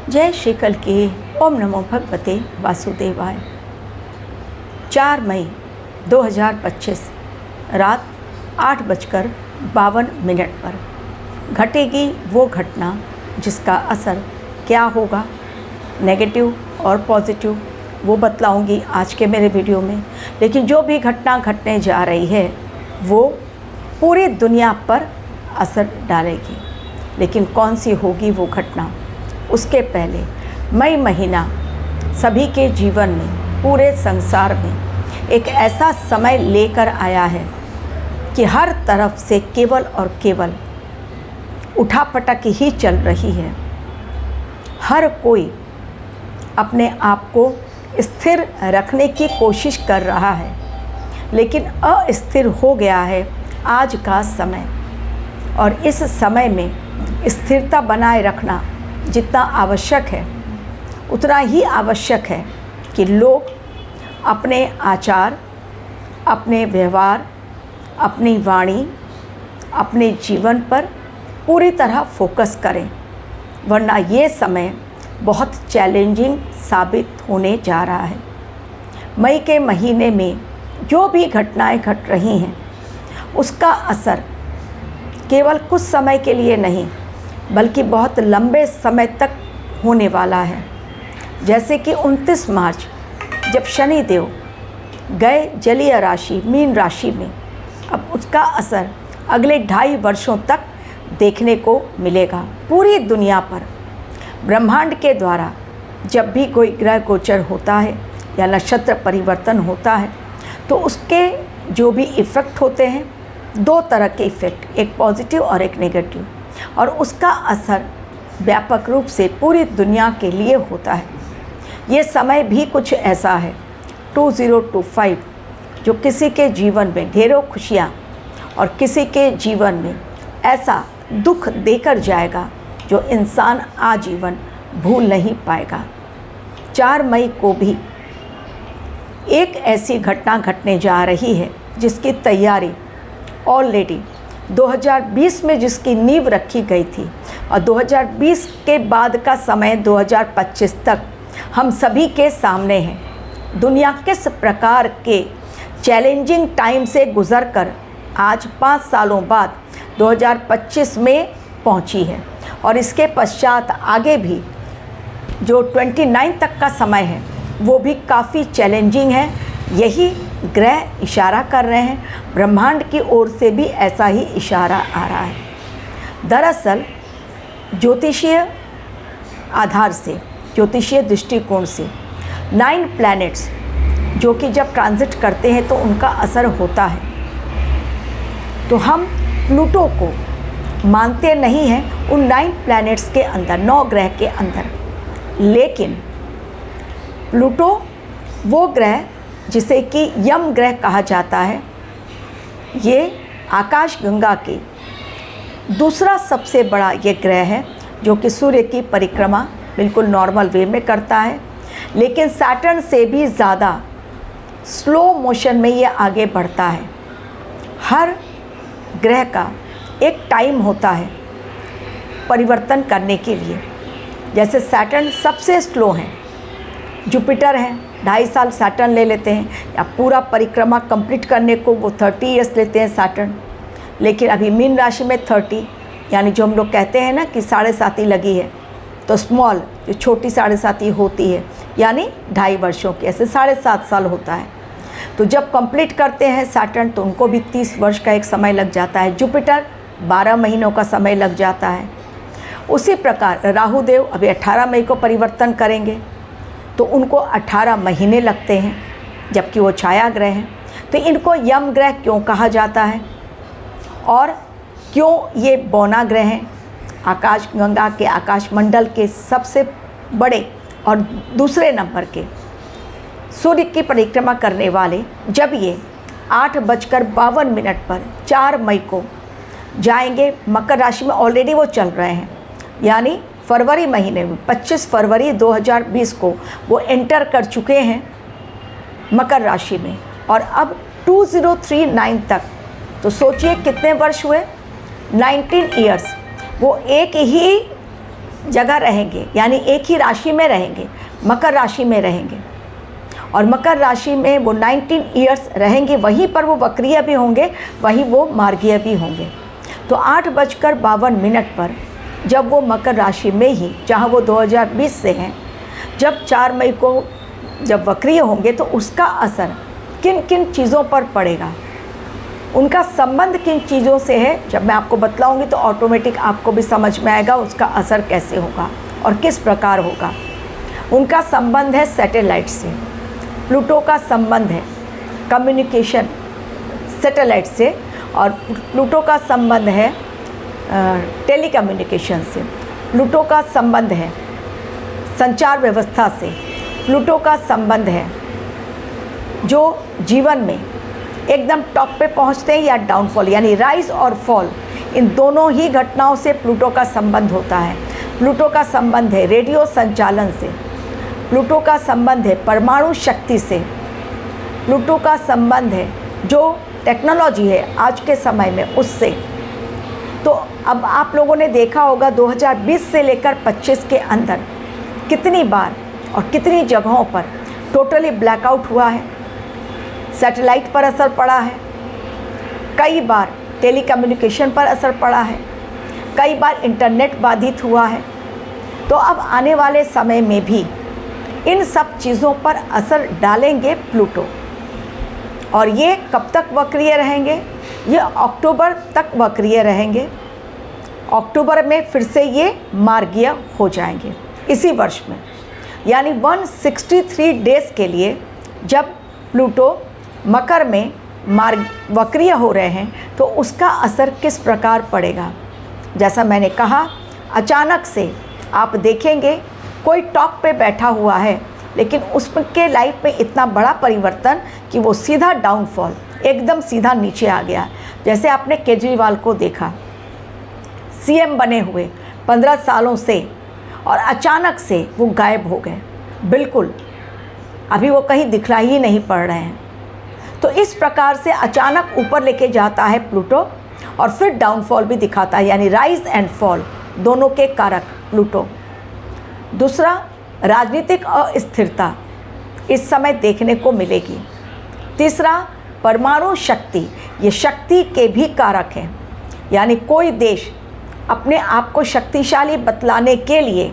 जय श्री कल की। ओम नमो भगवते वासुदेवाय। 4 मई 2025 रात 8:52 पर घटेगी वो घटना जिसका असर क्या होगा, नेगेटिव और पॉजिटिव, वो बतलाऊंगी आज के मेरे वीडियो में। लेकिन जो भी घटना घटने जा रही है वो पूरी दुनिया पर असर डालेगी। लेकिन कौन सी होगी वो घटना, उसके पहले मई महीना सभी के जीवन में, पूरे संसार में एक ऐसा समय लेकर आया है कि हर तरफ से केवल और केवल उठापटक ही चल रही है। हर कोई अपने आप को स्थिर रखने की कोशिश कर रहा है, लेकिन अस्थिर हो गया है आज का समय। और इस समय में स्थिरता बनाए रखना जितना आवश्यक है, उतना ही आवश्यक है कि लोग अपने आचार, अपने व्यवहार, अपनी वाणी, अपने जीवन पर पूरी तरह फोकस करें, वरना ये समय बहुत चैलेंजिंग साबित होने जा रहा है। मई के महीने में जो भी घटनाएं घट रही हैं उसका असर केवल कुछ समय के लिए नहीं बल्कि बहुत लंबे समय तक होने वाला है। जैसे कि 29 मार्च जब शनि देव गए जलीय राशि मीन राशि में, अब उसका असर अगले 2.5 वर्षों तक देखने को मिलेगा पूरी दुनिया पर। ब्रह्मांड के द्वारा जब भी कोई ग्रह गोचर होता है या नक्षत्र परिवर्तन होता है तो उसके जो भी इफ़ेक्ट होते हैं, 2 तरह के इफ़ेक्ट, एक पॉजिटिव और एक नेगेटिव, और उसका असर व्यापक रूप से पूरी दुनिया के लिए होता है। ये समय भी कुछ ऐसा है 2025 जो किसी के जीवन में ढेरों खुशियाँ और किसी के जीवन में ऐसा दुख देकर जाएगा जो इंसान आजीवन भूल नहीं पाएगा। 4 मई को भी एक ऐसी घटना घटने जा रही है जिसकी तैयारी ऑलरेडी 2020 में जिसकी नींव रखी गई थी, और 2020 के बाद का समय 2025 तक हम सभी के सामने है। दुनिया किस प्रकार के चैलेंजिंग टाइम से गुजरकर आज 5 सालों बाद 2025 में पहुंची है, और इसके पश्चात आगे भी जो 29 तक का समय है वो भी काफ़ी चैलेंजिंग है। यही ग्रह इशारा कर रहे हैं, ब्रह्मांड की ओर से भी ऐसा ही इशारा आ रहा है। दरअसल ज्योतिषीय आधार से, ज्योतिषीय दृष्टिकोण से 9 प्लैनेट्स जो कि जब ट्रांजिट करते हैं तो उनका असर होता है। तो हम प्लूटो को मानते नहीं हैं उन 9 प्लैनेट्स के अंदर, 9 ग्रह के अंदर। लेकिन प्लूटो वो ग्रह जिसे कि यम ग्रह कहा जाता है, ये आकाश गंगा के दूसरा सबसे बड़ा ये ग्रह है जो कि सूर्य की परिक्रमा बिल्कुल नॉर्मल वे में करता है, लेकिन सैटर्न से भी ज़्यादा स्लो मोशन में ये आगे बढ़ता है। हर ग्रह का एक टाइम होता है परिवर्तन करने के लिए। जैसे सैटर्न सबसे स्लो हैं, जुपिटर हैं 2.5 साल सैटर्न ले लेते हैं, या पूरा परिक्रमा कंप्लीट करने को वो 30 ईयर्स लेते हैं सैटर्न। लेकिन अभी मीन राशि में 30, यानी जो हम लोग कहते हैं ना कि 7.5 लगी है, तो स्मॉल जो छोटी 7.5 होती है यानी 2.5 वर्षों की, ऐसे 7.5 साल होता है। तो जब कंप्लीट करते हैं सैटर्न तो उनको भी 30 वर्ष का एक समय लग जाता है। जुपिटर 12 महीनों का समय लग जाता है। उसी प्रकार राहु देव अभी 18 मई को परिवर्तन करेंगे तो उनको 18 महीने लगते हैं, जबकि वो छाया ग्रह हैं। तो इनको यम ग्रह क्यों कहा जाता है और क्यों ये बौना ग्रह हैं? आकाश गंगा के आकाश मंडल के सबसे बड़े और दूसरे नंबर के सूर्य की परिक्रमा करने वाले जब ये 8:52 पर 4 मई को जाएंगे मकर राशि में, ऑलरेडी वो चल रहे हैं, यानी फरवरी महीने में 25 फरवरी 2020 को वो एंटर कर चुके हैं मकर राशि में, और अब 2039 तक, तो सोचिए कितने वर्ष हुए, 19 ईयर्स वो एक ही जगह रहेंगे, यानी एक ही राशि में रहेंगे, मकर राशि में रहेंगे। और मकर राशि में वो 19 ईयर्स रहेंगे, वहीं पर वो वक्रीय भी होंगे, वहीं वो मार्गीय भी होंगे। तो 8:52 पर जब वो मकर राशि में ही, जहाँ वो 2020 से हैं, जब 4 मई को जब वक्रीय होंगे तो उसका असर किन किन चीज़ों पर पड़ेगा, उनका संबंध किन चीज़ों से है, जब मैं आपको बतलाऊंगी तो ऑटोमेटिक आपको भी समझ में आएगा उसका असर कैसे होगा और किस प्रकार होगा। उनका संबंध है सैटेलाइट से, प्लूटो का संबंध है कम्युनिकेशन सैटेलाइट से, और प्लूटो का संबंध है टेलीकम्युनिकेशन से, प्लूटो का संबंध है संचार व्यवस्था से, प्लूटो का संबंध है जो जीवन में एकदम टॉप पे पहुंचते हैं या डाउनफॉल, यानी राइज और फॉल, इन दोनों ही घटनाओं से प्लूटो का संबंध होता है। प्लूटो का संबंध है रेडियो संचालन से, प्लूटो का संबंध है परमाणु शक्ति से, प्लूटो का संबंध है जो टेक्नोलॉजी है आज के समय में उससे। तो अब आप लोगों ने देखा होगा 2020 से लेकर 25 के अंदर कितनी बार और कितनी जगहों पर टोटली ब्लैकआउट हुआ है, सैटेलाइट पर असर पड़ा है, कई बार टेलीकम्युनिकेशन पर असर पड़ा है, कई बार इंटरनेट बाधित हुआ है। तो अब आने वाले समय में भी इन सब चीज़ों पर असर डालेंगे प्लूटो, और ये कब तक वक्रीय रहेंगे, ये अक्टूबर तक वक्रीय रहेंगे। अक्टूबर में फिर से ये मार्गीय हो जाएंगे इसी वर्ष में, यानी 163 डेज़ के लिए जब प्लूटो मकर में वक्रीय हो रहे हैं तो उसका असर किस प्रकार पड़ेगा। जैसा मैंने कहा, अचानक से आप देखेंगे कोई टॉप पे बैठा हुआ है, लेकिन उसके लाइफ में इतना बड़ा परिवर्तन कि वो सीधा डाउनफॉल, एकदम सीधा नीचे आ गया। जैसे आपने केजरीवाल को देखा, सीएम बने हुए 15 सालों से, और अचानक से वो गायब हो गए, बिल्कुल अभी वो कहीं दिखलाई ही नहीं पड़ रहे हैं। तो इस प्रकार से अचानक ऊपर लेके जाता है प्लूटो और फिर डाउनफॉल भी दिखाता है, यानी राइज एंड फॉल दोनों के कारक प्लूटो। दूसरा, राजनीतिक अस्थिरता इस समय देखने को मिलेगी। तीसरा, परमाणु शक्ति, ये शक्ति के भी कारक हैं, यानी कोई देश अपने आप को शक्तिशाली बतलाने के लिए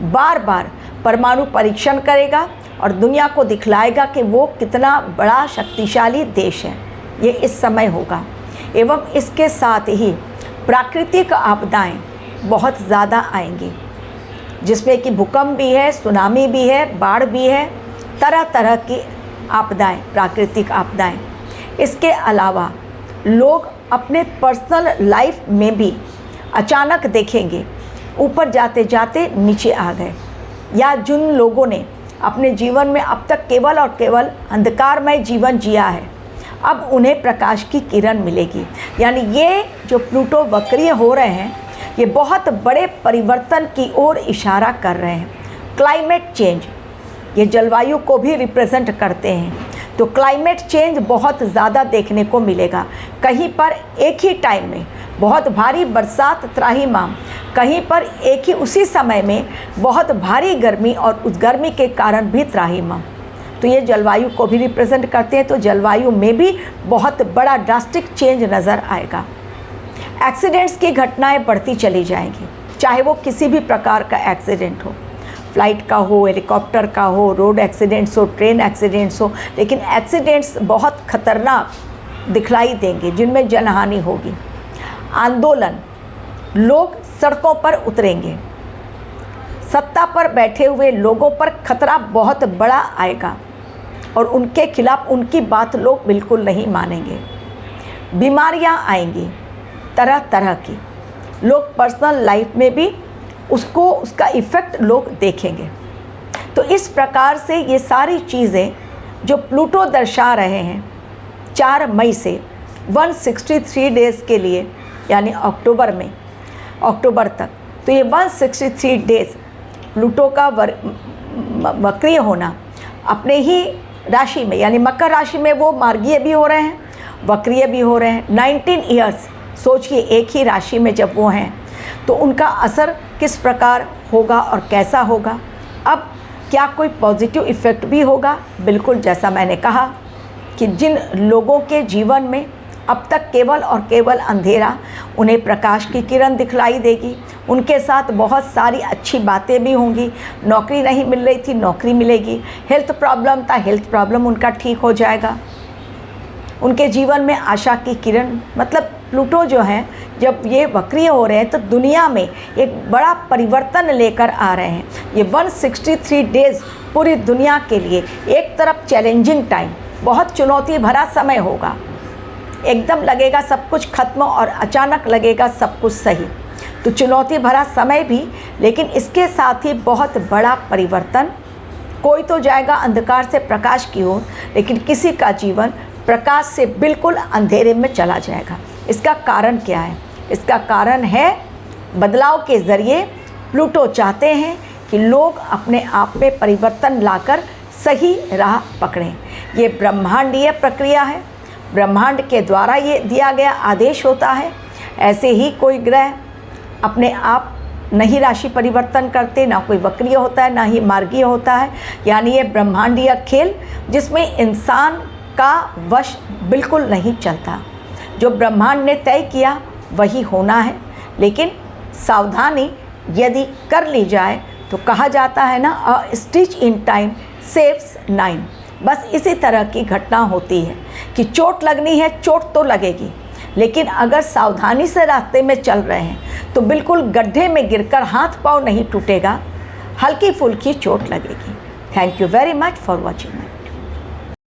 बार बार परमाणु परीक्षण करेगा और दुनिया को दिखलाएगा कि वो कितना बड़ा शक्तिशाली देश है, ये इस समय होगा। एवं इसके साथ ही प्राकृतिक आपदाएं बहुत ज़्यादा आएंगी, जिसमें कि भूकंप भी है, सुनामी भी है, बाढ़ भी है, तरह तरह की आपदाएं, प्राकृतिक आपदाएं। इसके अलावा लोग अपने पर्सनल लाइफ में भी अचानक देखेंगे ऊपर जाते जाते नीचे आ गए, या जिन लोगों ने अपने जीवन में अब तक केवल और केवल अंधकारमय जीवन जिया है, अब उन्हें प्रकाश की किरण मिलेगी। यानी ये जो प्लूटो वक्रीय हो रहे हैं, ये बहुत बड़े परिवर्तन की ओर इशारा कर रहे हैं। क्लाइमेट चेंज, ये जलवायु को भी रिप्रेजेंट करते हैं, तो क्लाइमेट चेंज बहुत ज़्यादा देखने को मिलेगा। कहीं पर एक ही टाइम में बहुत भारी बरसात त्राहिमाम, कहीं पर एक ही उसी समय में बहुत भारी गर्मी और उस गर्मी के कारण भी त्राहिमाम। तो ये जलवायु को भी रिप्रेजेंट करते हैं, तो जलवायु में भी बहुत बड़ा ड्रास्टिक चेंज नज़र आएगा। एक्सीडेंट्स की घटनाएं बढ़ती चली जाएंगी, चाहे वो किसी भी प्रकार का एक्सीडेंट हो, फ्लाइट का हो, हेलीकॉप्टर का हो, रोड एक्सीडेंट्स हो, ट्रेन एक्सीडेंट्स हो, लेकिन एक्सीडेंट्स बहुत खतरनाक दिखलाई देंगे जिनमें जनहानि होगी। आंदोलन, लोग सड़कों पर उतरेंगे, सत्ता पर बैठे हुए लोगों पर खतरा बहुत बड़ा आएगा और उनके खिलाफ उनकी बात लोग बिल्कुल नहीं मानेंगे। बीमारियां आएंगी तरह तरह की, लोग पर्सनल लाइफ में भी उसका इफ़ेक्ट लोग देखेंगे। तो इस प्रकार से ये सारी चीज़ें जो प्लूटो दर्शा रहे हैं 4 मई से 163 डेज़ के लिए, यानी अक्टूबर तक, तो ये 163 डेज़ प्लूटो का वक्रीय होना अपने ही राशि में, यानी मकर राशि में वो मार्गीय भी हो रहे हैं, वक्रीय भी हो रहे हैं। 19 ईयर्स सोचिए एक ही राशि में जब वो हैं, तो उनका असर किस प्रकार होगा और कैसा होगा। अब क्या कोई पॉजिटिव इफ़ेक्ट भी होगा? बिल्कुल, जैसा मैंने कहा कि जिन लोगों के जीवन में अब तक केवल और केवल अंधेरा, उन्हें प्रकाश की किरण दिखलाई देगी। उनके साथ बहुत सारी अच्छी बातें भी होंगी। नौकरी नहीं मिल रही थी, नौकरी मिलेगी। हेल्थ प्रॉब्लम था, हेल्थ प्रॉब्लम उनका ठीक हो जाएगा। उनके जीवन में आशा की किरण, मतलब प्लूटो जो है जब ये वक्रीय हो रहे हैं तो दुनिया में एक बड़ा परिवर्तन लेकर आ रहे हैं। ये 163 डेज़ पूरी दुनिया के लिए एक तरफ चैलेंजिंग टाइम, बहुत चुनौती भरा समय होगा। एकदम लगेगा सब कुछ खत्म और अचानक लगेगा सब कुछ सही। तो चुनौती भरा समय भी, लेकिन इसके साथ ही बहुत बड़ा परिवर्तन। कोई तो जाएगा अंधकार से प्रकाश की ओर, लेकिन किसी का जीवन प्रकाश से बिल्कुल अंधेरे में चला जाएगा। इसका कारण क्या है? इसका कारण है बदलाव के ज़रिए प्लूटो चाहते हैं कि लोग अपने आप में परिवर्तन लाकर सही राह पकड़ें। ये ब्रह्मांडीय प्रक्रिया है, ब्रह्मांड के द्वारा ये दिया गया आदेश होता है। ऐसे ही कोई ग्रह अपने आप नहीं राशि परिवर्तन करते, ना कोई वक्रीय होता है, ना ही मार्गीय होता है। यानी ये ब्रह्मांडीय खेल जिसमें इंसान का वश बिल्कुल नहीं चलता। जो ब्रह्मांड ने तय किया वही होना है, लेकिन सावधानी यदि कर ली जाए तो कहा जाता है ना, अ स्टिच इन टाइम सेव्स 9। बस इसी तरह की घटना होती है कि चोट लगनी है, चोट तो लगेगी, लेकिन अगर सावधानी से रास्ते में चल रहे हैं तो बिल्कुल गड्ढे में गिरकर हाथ पांव नहीं टूटेगा, हल्की फुल्की चोट लगेगी। Thank you very much for watching.